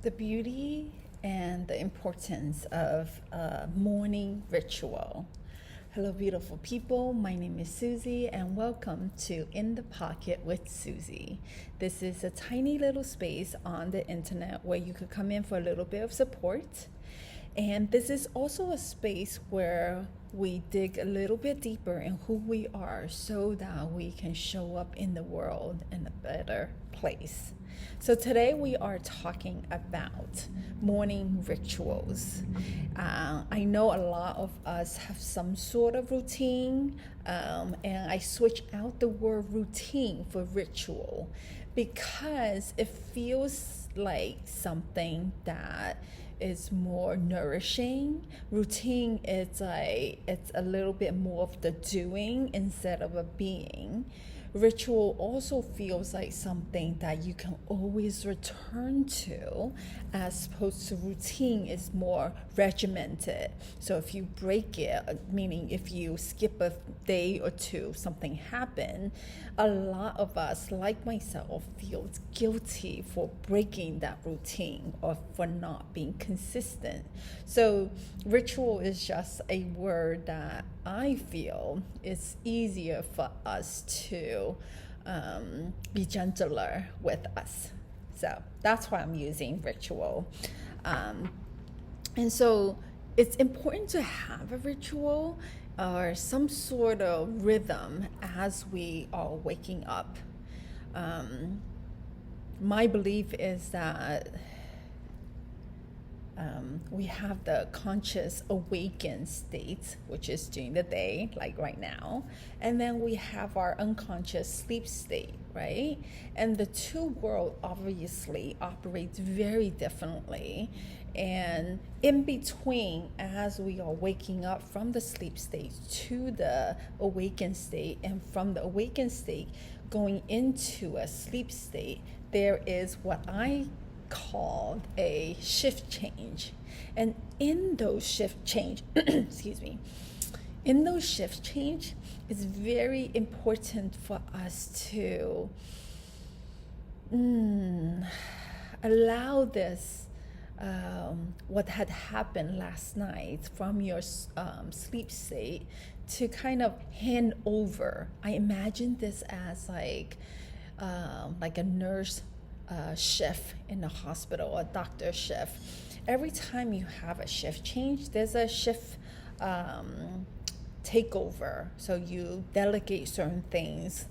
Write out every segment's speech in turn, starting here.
The beauty and the importance of a morning ritual. Hello, beautiful people. My name is Suzii, and welcome to In the Pocket with Suzii. This is a tiny little space on the internet where you could come in for a little bit of support. And this is also a space where we dig a little bit deeper in who we are so that we can show up in the world in a better place. So today we are talking about morning rituals. I know a lot of us have some sort of routine, and I switch out the word routine for ritual because it feels like something that is more nourishing. Routine is it's a little bit more of the doing instead of a being. Ritual also feels like something that you can always return to, as opposed to routine is more regimented. So if you break it, meaning if you skip a day or two, something happened, a lot of us, like myself, feels guilty for breaking that routine or for not being consistent. So ritual is just a word that I feel it's easier for us to be gentler with us. So that's why I'm using ritual. And so it's important to have a ritual or some sort of rhythm as we are waking up. My belief is that we have the conscious awakened state, which is during the day, like right now, and then we have our unconscious sleep state, right? And the two worlds obviously operate very differently. And in between, as we are waking up from the sleep state to the awakened state, and from the awakened state going into a sleep state, there is what I called a shift change. And in those shift change, excuse me, in those shift change, it's very important for us to allow this, what had happened last night from your sleep state to kind of hand over. I imagine this as like a nurse shift in the hospital, a doctor shift. Every time you have a shift change, there's a shift takeover. So you delegate certain things,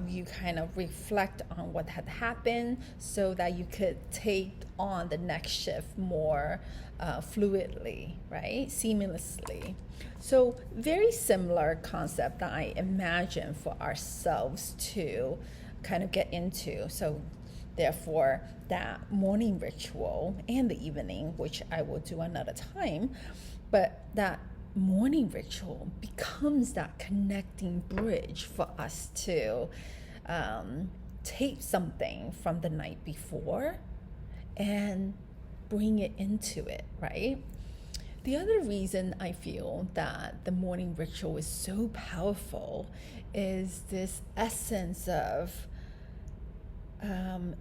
you kind of reflect on what had happened so that you could take on the next shift more fluidly, right? Seamlessly. So very similar concept that I imagine for ourselves to kind of get into. So therefore, that morning ritual and the evening, which I will do another time, but that morning ritual becomes that connecting bridge for us to take something from the night before and bring it into it, right? The other reason I feel that the morning ritual is so powerful is this essence of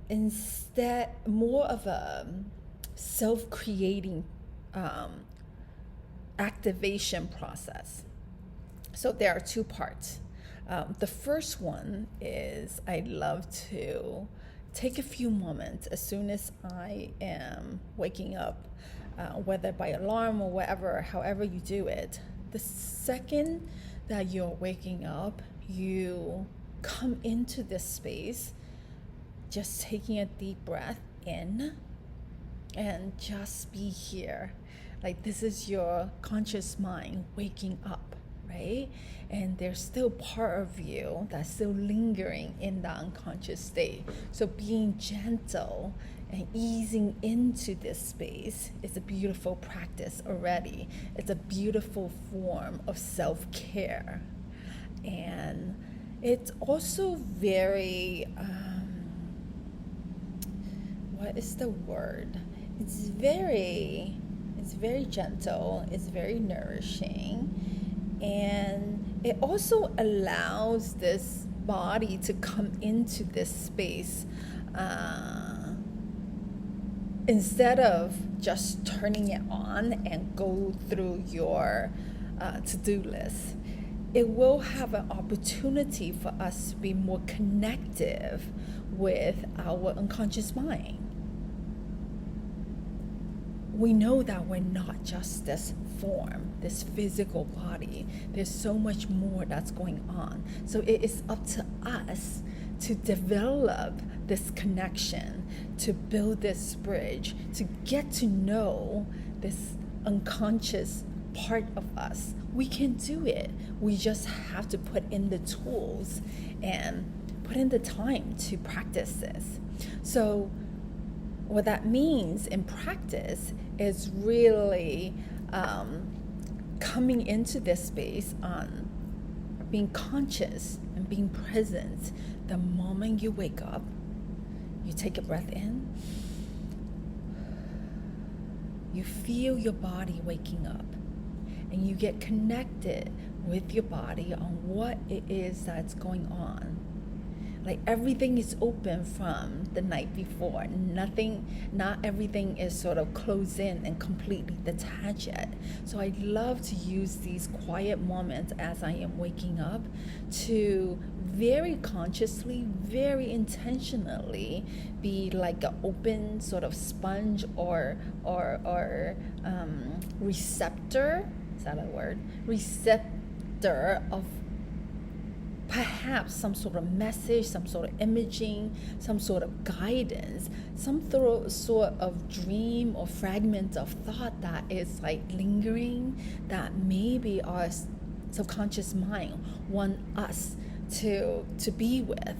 instead more of a self-creating activation process. So there are two parts. The first one is I love to take a few moments as soon as I am waking up, whether by alarm or whatever, however you do it. The second that you're waking up, you come into this space, just taking a deep breath in and just be here. Like this is your conscious mind waking up, right? And there's still part of you that's still lingering in the unconscious state. So being gentle and easing into this space is a beautiful practice already. It's a beautiful form of self-care. And it's also very, what is the word? It's very gentle, it's very nourishing, and it also allows this body to come into this space instead of just turning it on and go through your to-do list, it will have an opportunity for us to be more connective with our unconscious mind. We know that we're not just this form, this physical body. There's so much more that's going on. So it is up to us to develop this connection, to build this bridge, to get to know this unconscious part of us. We can do it. We just have to put in the tools and put in the time to practice this. So what that means in practice is really coming into this space on being conscious and being present. The moment you wake up, you take a breath in, you feel your body waking up, and you get connected with your body on what it is that's going on. Like everything is open from the night before. Not everything is sort of closed in and completely detached yet. So I love to use these quiet moments as I am waking up to very consciously, very intentionally be like an open sort of sponge or receptor. Is that a word? Receptor of perhaps some sort of message, some sort of imaging, some sort of guidance, some sort of dream or fragment of thought that is like lingering, that maybe our subconscious mind want us to be with,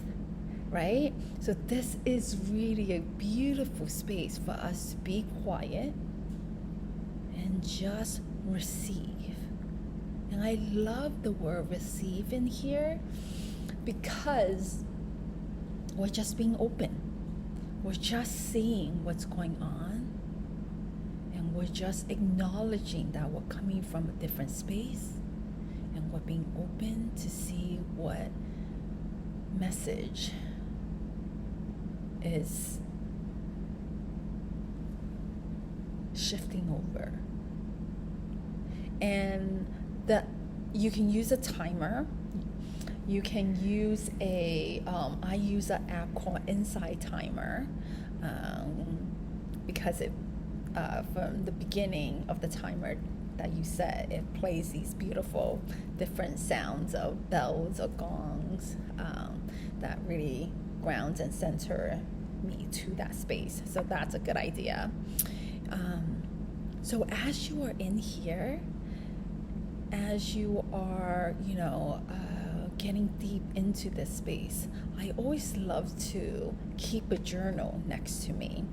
right? So this is really a beautiful space for us to be quiet and just receive. And I love the word receive in here because we're just being open. We're just seeing what's going on. And we're just acknowledging that we're coming from a different space. And we're being open to see what message is shifting over. And that you can use a timer. You can use I use an app called Inside Timer because it from the beginning of the timer that you set, it plays these beautiful different sounds of bells or gongs that really grounds and center me to that space. So that's a good idea. So as you are in here, as you are, getting deep into this space, I always love to keep a journal next to me.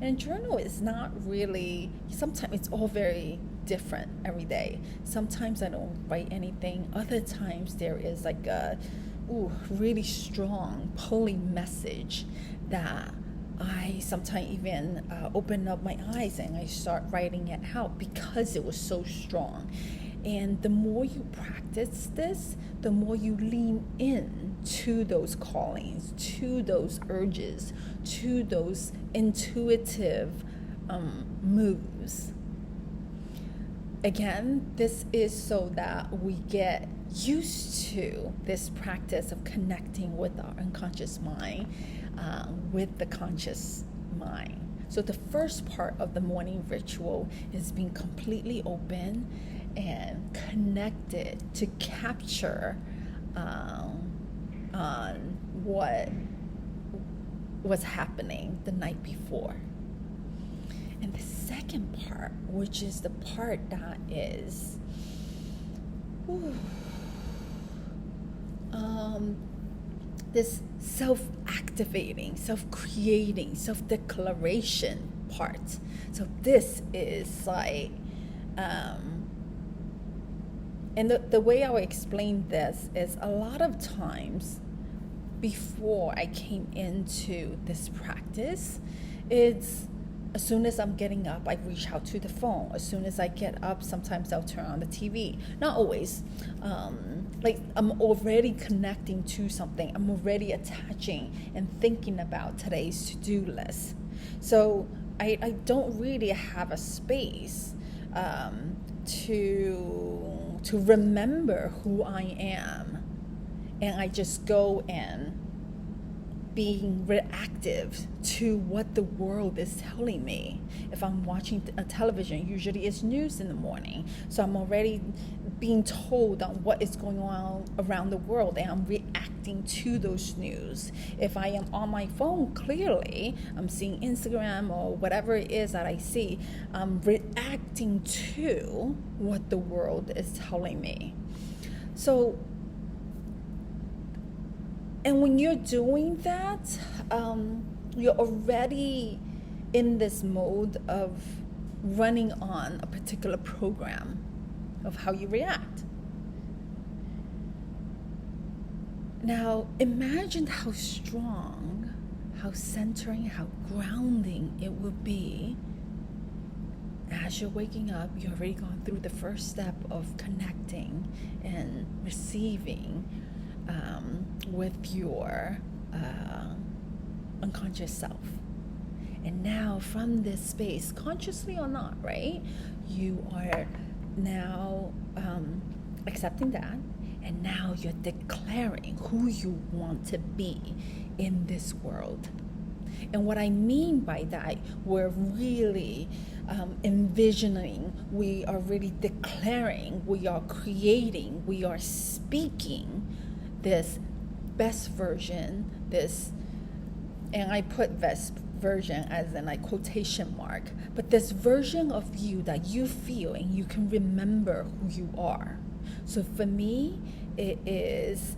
And a journal is not really, sometimes it's all very different every day. Sometimes I don't write anything. Other times there is like a really strong pulling message that I sometimes even open up my eyes and I start writing it out because it was so strong. And the more you practice this, the more you lean in to those callings, to those urges, to those intuitive moves. Again, this is so that we get used to this practice of connecting with our unconscious mind, with the conscious mind. So the first part of the morning ritual is being completely open and connected to capture on what was happening the night before. And the second part, which is the part that is this self-activating, self-creating, self-declaration part. So this is like and the way I would explain this is a lot of times before I came into this practice, it's as soon as I'm getting up, I reach out to the phone. As soon as I get up, sometimes I'll turn on the TV. Not always. Like I'm already connecting to something. I'm already attaching and thinking about today's to-do list. So I don't really have a space to remember who I am, and I just go in being reactive to what the world is telling me. If I'm watching a television, usually it's news in the morning, so I'm already being told on what is going on around the world, and I'm reacting to those news. If I am on my phone, clearly I'm seeing Instagram or whatever it is that I see, I'm reacting to what the world is telling me. So, and when you're doing that, you're already in this mode of running on a particular program of how you react. Now, imagine how strong, how centering, how grounding it would be as you're waking up. You've already gone through the first step of connecting and receiving with your unconscious self. And now from this space, consciously or not, right, you are now accepting that, and now you're declaring who you want to be in this world. And what I mean by that, we're really envisioning, we are really declaring, we are creating, we are speaking this best version, this, and I put best version as in like quotation mark, but this version of you that you feel and you can remember who you are. So for me, it is,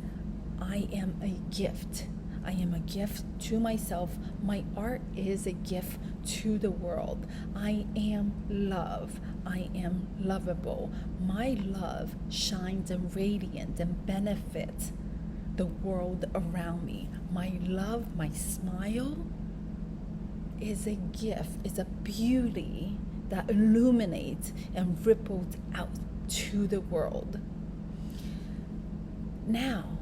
I am a gift. I am a gift to myself. My art is a gift to the world. I am love. I am lovable. My love shines and radiant and benefits the world around me. My love, my smile is a gift, is a beauty that illuminates and ripples out to the world. Now,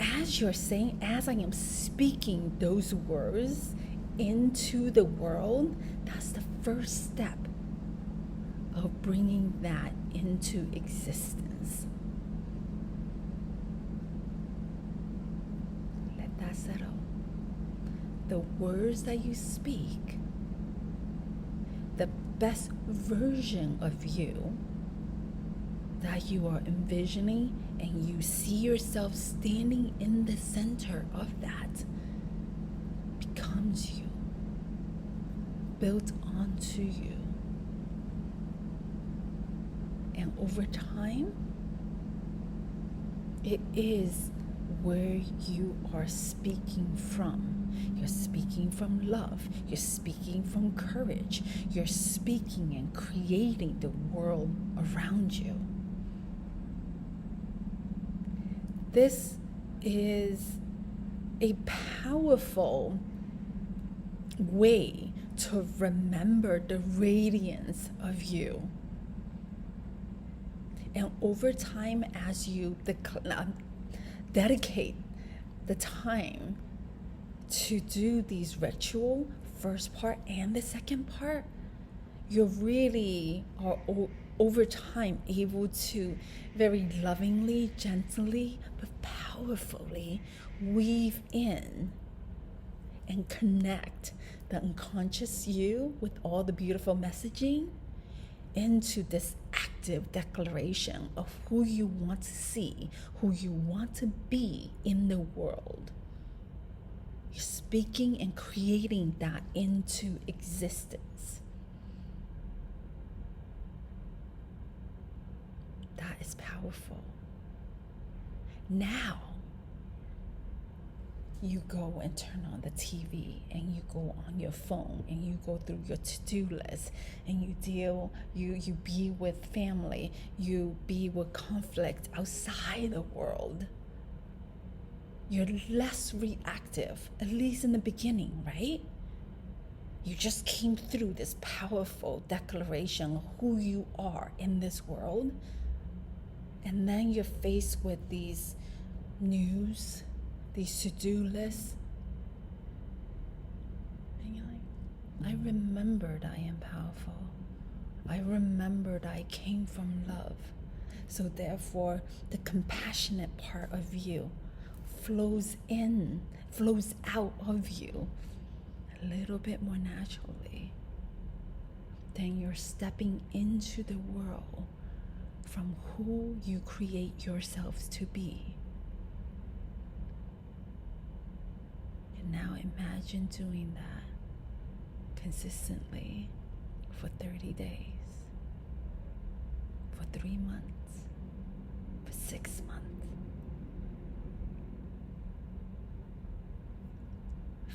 as you're saying, as I am speaking those words into the world, that's the first step of bringing that into existence. Let that settle. The words that you speak, the best version of you that you are envisioning, and you see yourself standing in the center of that, becomes you, built onto you. And over time, it is where you are speaking from. You're speaking from love. You're speaking from courage. You're speaking and creating the world around you. This is a powerful way to remember the radiance of you. And over time, as you dedicate the time to do these ritual, first part and the second part, you really are over time able to very lovingly, gently, but powerfully weave in and connect the unconscious you with all the beautiful messaging into this active declaration of who you want to see, who you want to be in the world. You're speaking and creating that into existence. That is powerful. Now, you go and turn on the TV, and you go on your phone, and you go through your to-do list, and you be with family, you be with conflict outside the world. You're less reactive, at least in the beginning, right? You just came through this powerful declaration of who you are in this world, and then you're faced with these news, these to-do lists, and you're like, I remembered I am powerful. I remembered I came from love. So therefore, the compassionate part of you flows out of you a little bit more naturally. Then you're stepping into the world from who you create yourselves to be. And now imagine doing that consistently for 30 days, for 3 months, for 6 months.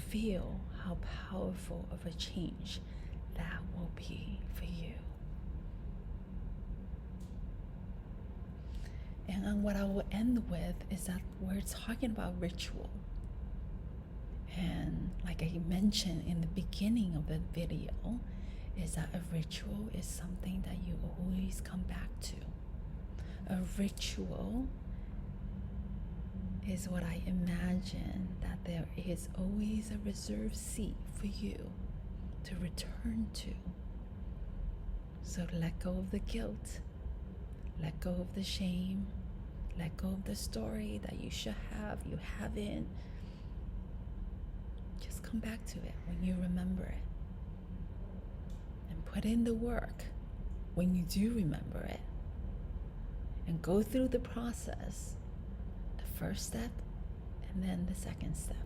Feel how powerful of a change that will be for you. And what I will end with is that we're talking about ritual. And like I mentioned in the beginning of the video, is that a ritual is something that you always come back to. A ritual is what I imagine that there is always a reserved seat for you to return to. So let go of the guilt, let go of the shame, let go of the story that you should have, you haven't. Just come back to it when you remember it. And put in the work when you do remember it. And go through the process, the first step and then the second step.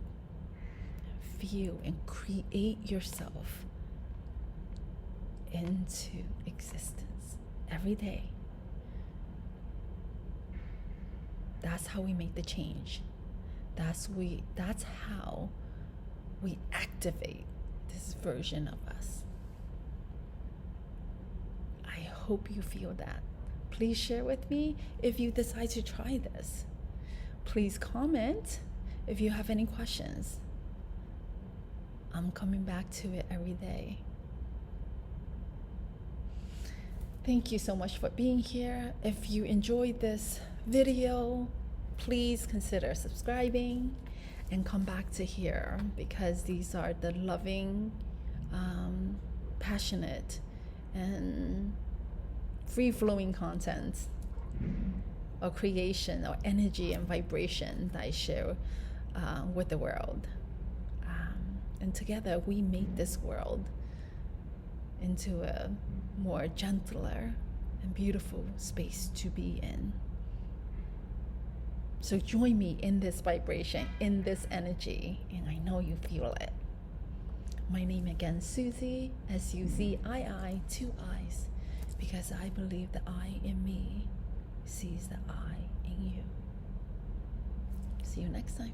And feel and create yourself into existence every day. That's how we make the change. That's how we activate this version of us. I hope you feel that. Please share with me if you decide to try this. Please comment if you have any questions. I'm coming back to it every day. Thank you so much for being here. If you enjoyed this video, please consider subscribing and come back to here, because these are the loving, passionate, and free-flowing content or creation or energy and vibration that I share with the world. And together we make this world into a more gentler and beautiful space to be in. So join me in this vibration, in this energy, and I know you feel it. My name again, Suzii, S-U-Z-I-I, 2 eyes, because I believe the I in me sees the I in you. See you next time.